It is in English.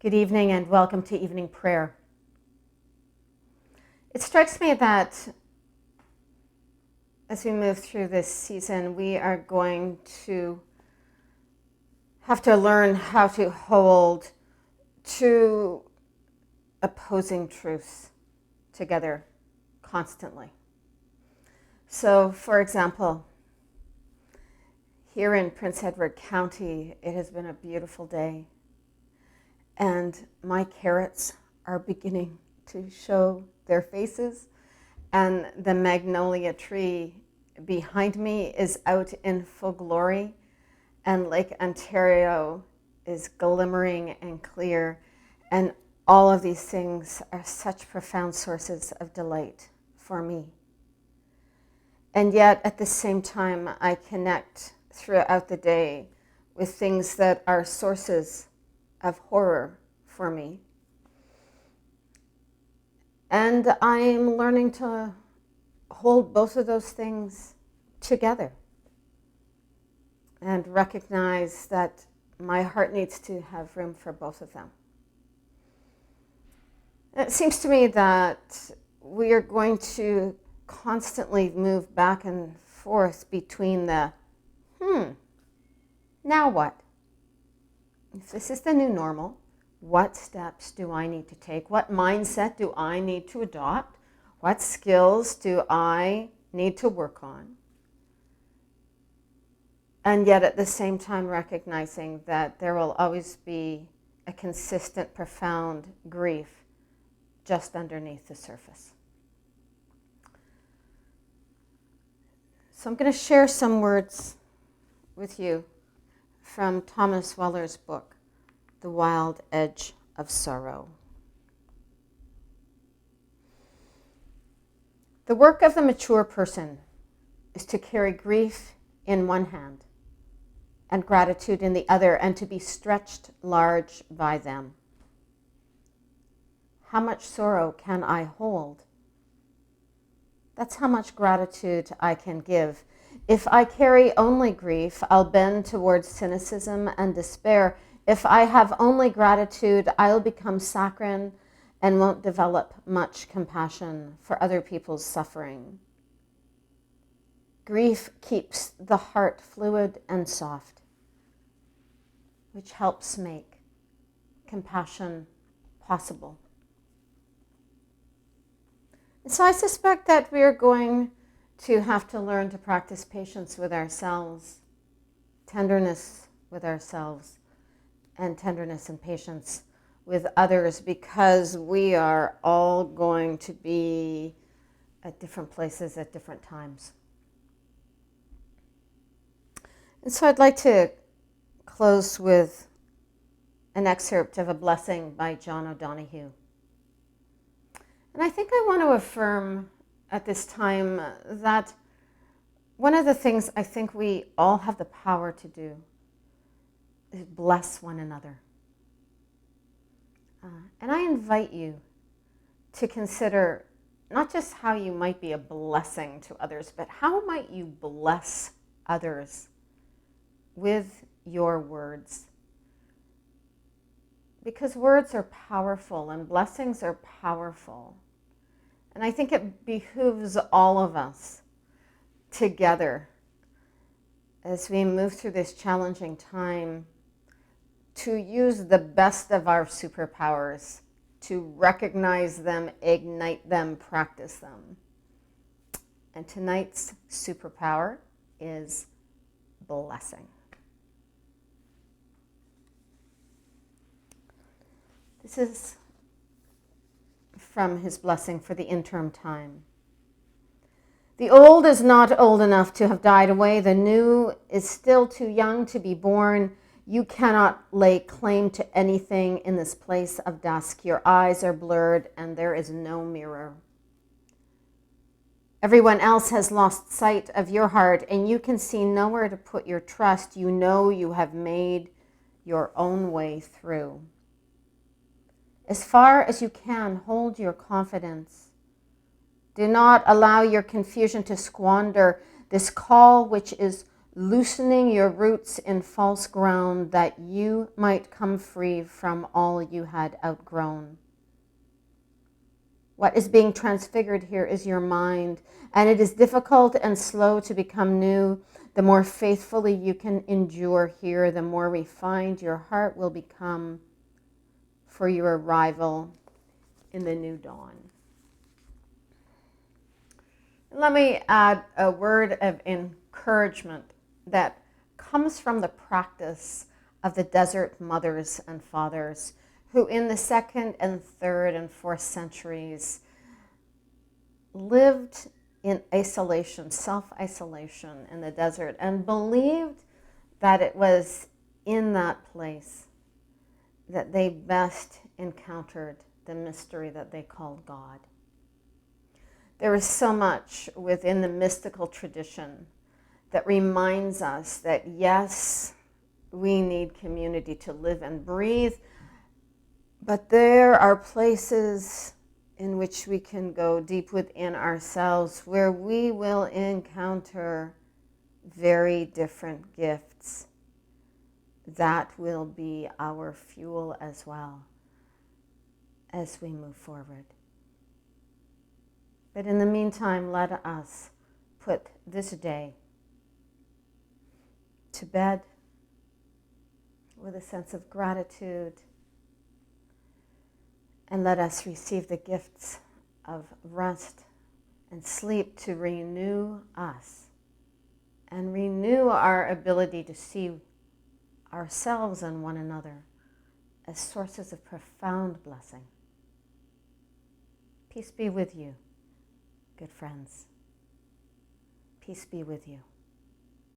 Good evening and welcome to evening prayer. It strikes me that as we move through this season, we are going to have to learn how to hold two opposing truths together constantly. So, for example, here in Prince Edward County, it has been a beautiful day, and my carrots are beginning to show their faces, and the magnolia tree behind me is out in full glory, and Lake Ontario is glimmering and clear, and all of these things are such profound sources of delight for me. And yet, at the same time, I connect throughout the day with things that are sources of horror for me. And I'm learning to hold both of those things together and recognize that my heart needs to have room for both of them. It seems to me that we are going to constantly move back and forth between the, now what? If this is the new normal, what steps do I need to take? What mindset do I need to adopt? What skills do I need to work on? And yet at the same time recognizing that there will always be a consistent, profound grief just underneath the surface. So I'm going to share some words with you from Thomas Weller's book, The Wild Edge of Sorrow. The work of the mature person is to carry grief in one hand and gratitude in the other, and to be stretched large by them. How much sorrow can I hold? That's how much gratitude I can give. If I carry only grief, I'll bend towards cynicism and despair. If I have only gratitude, I'll become saccharine and won't develop much compassion for other people's suffering. Grief keeps the heart fluid and soft, which helps make compassion possible. And so I suspect that we're going to have to learn to practice patience with ourselves, tenderness with ourselves, and tenderness and patience with others, because we are all going to be at different places at different times. And so I'd like to close with an excerpt of a blessing by John O'Donohue. And I think I want to affirm at this time that one of the things I think we all have the power to do is bless one another. And I invite you to consider not just how you might be a blessing to others, but how might you bless others with your words. Because words are powerful and blessings are powerful. And I think it behooves all of us together as we move through this challenging time to use the best of our superpowers, to recognize them, ignite them, practice them. And tonight's superpower is blessing. This is from his blessing for the interim time. The old is not old enough to have died away. The new is still too young to be born. You cannot lay claim to anything in this place of dusk. Your eyes are blurred and there is no mirror. Everyone else has lost sight of your heart, and you can see nowhere to put your trust. You know you have made your own way through. As far as you can, hold your confidence. Do not allow your confusion to squander this call which is loosening your roots in false ground that you might come free from all you had outgrown. What is being transfigured here is your mind, and it is difficult and slow to become new. The more faithfully you can endure here, the more refined your heart will become for your arrival in the new dawn. Let me add a word of encouragement that comes from the practice of the desert mothers and fathers who in the 2nd and 3rd and 4th centuries lived in isolation, self-isolation in the desert, and believed that it was in that place that they best encountered the mystery that they called God. There is so much within the mystical tradition that reminds us that yes, we need community to live and breathe, but there are places in which we can go deep within ourselves where we will encounter very different gifts that will be our fuel as well as we move forward. But in the meantime, let us put this day to bed with a sense of gratitude, and let us receive the gifts of rest and sleep to renew us and renew our ability to see ourselves and one another as sources of profound blessing. Peace be with you, good friends. Peace be with you.